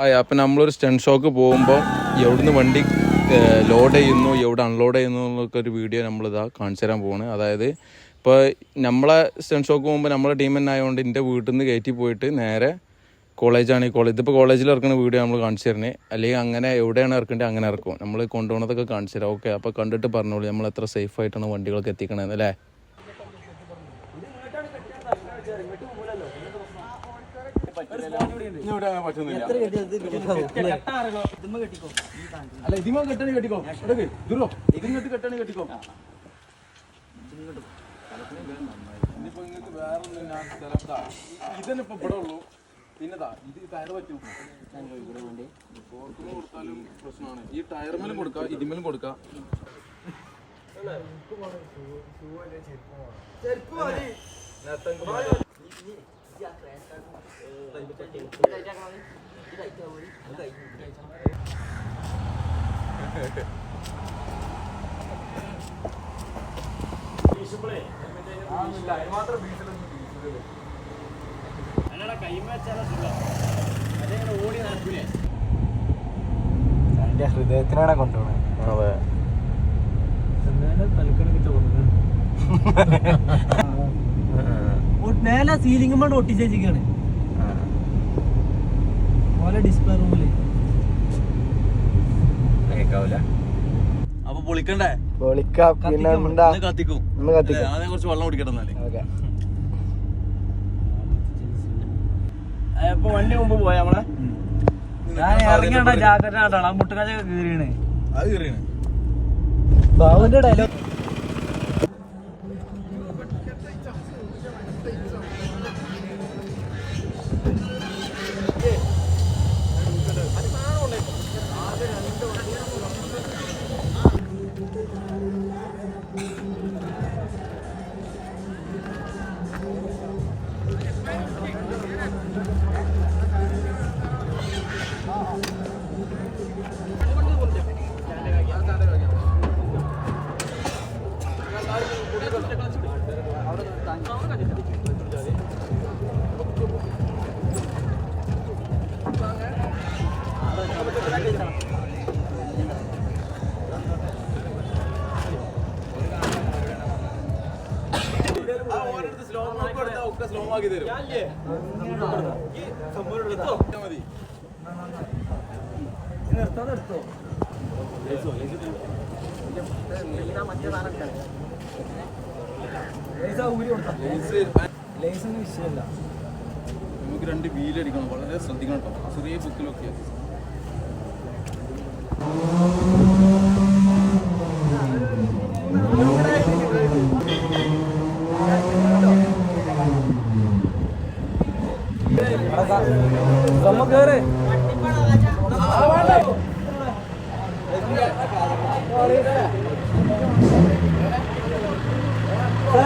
അപ്പം നമ്മളൊരു stunt shock പോകുമ്പോൾ എവിടുന്ന് വണ്ടി ലോഡ് ചെയ്യുന്നു എവിടെ അൺലോഡ് ചെയ്യുന്നു എന്നൊക്കെ ഒരു വീഡിയോ നമ്മളിതാ കാണിച്ചു തരാൻ പോവാണ്. അതായത് ഇപ്പോൾ നമ്മളെ സ്റ്റണ്ട് ഷോക്ക് പോകുമ്പോൾ നമ്മളെ ടീം തന്നെ ആയതുകൊണ്ട് എൻ്റെ വീട്ടിൽ നിന്ന് കയറ്റി പോയിട്ട് നേരെ കോളേജാണ്. ഈ കോളേജ് ഇതിപ്പോൾ കോളേജിൽ ഇറക്കുന്ന വീഡിയോ നമ്മൾ കാണിച്ചു തരുന്നത്. അല്ലെങ്കിൽ അങ്ങനെ എവിടെയാണ് ഇറക്കേണ്ടത് അങ്ങനെ ഇറക്കും. നമ്മൾ കൊണ്ടുപോകുന്നതൊക്കെ കാണിച്ചു തരാം. ഓക്കെ, അപ്പോൾ കണ്ടിട്ട് പറഞ്ഞോളൂ നമ്മൾ എത്ര സേഫായിട്ടാണ് വണ്ടികളൊക്കെ എത്തിക്കണതെന്ന് അല്ലേ. അല്ല ഇതിമോ കെട്ടണി കെട്ടിക്കോ ദൂരോ ഇതിങ്ങോട്ട് കെട്ടണി കെട്ടിക്കോ. ഇനിയിപ്പോ നിങ്ങൾക്ക് വേറൊന്നും ഞാൻ സ്ഥലത്താ ഇതന്നെ ഇപ്പൊ ഇവിടെ ഉള്ളൂ. പിന്നെതാ ഇത് ടയർ പറ്റും കൊടുത്താലും പ്രശ്നമാണ്. ഈ ടയർമേലും കൊടുക്കാം ഇതിമേലും കൊടുക്കാം. ഹൃദയത്തിനാണ് കൊണ്ടുപോണത്. അതെ, മേലെ സീലിംഗ് കൊണ്ട് ഒട്ടിച്ചാണ് ഓലെ ഡിസ്പ്ലേ റൂമില്. അപ്പൊ പൊളിക്കണ്ടേ? പൊളിക്കാം. പിന്നെ കത്തിക്കും. ആദ്യം കുറച്ച് വെള്ളം കുടിക്കട്ടെ. ഇപ്പൊ വണ്ടി മുമ്പ് പോയ നമ്മളെ ഞാൻ ഇറങ്ങിയാ ജാക്കറ്റ് ആട്ടാണ് ആ മുട്ടുകാച്ചൊക്കെ കീറിയാണ്. അത് കീറിയാണ് ബാബുന്റെ ഡയലോഗ്. സ്ലോ ആക്കി തരും. നമുക്ക് 2 വീലടിക്കണം. വളരെ ശ്രദ്ധിക്കണം കേട്ടോ. ചെറിയ ബുക്കിലൊക്കെ Hey,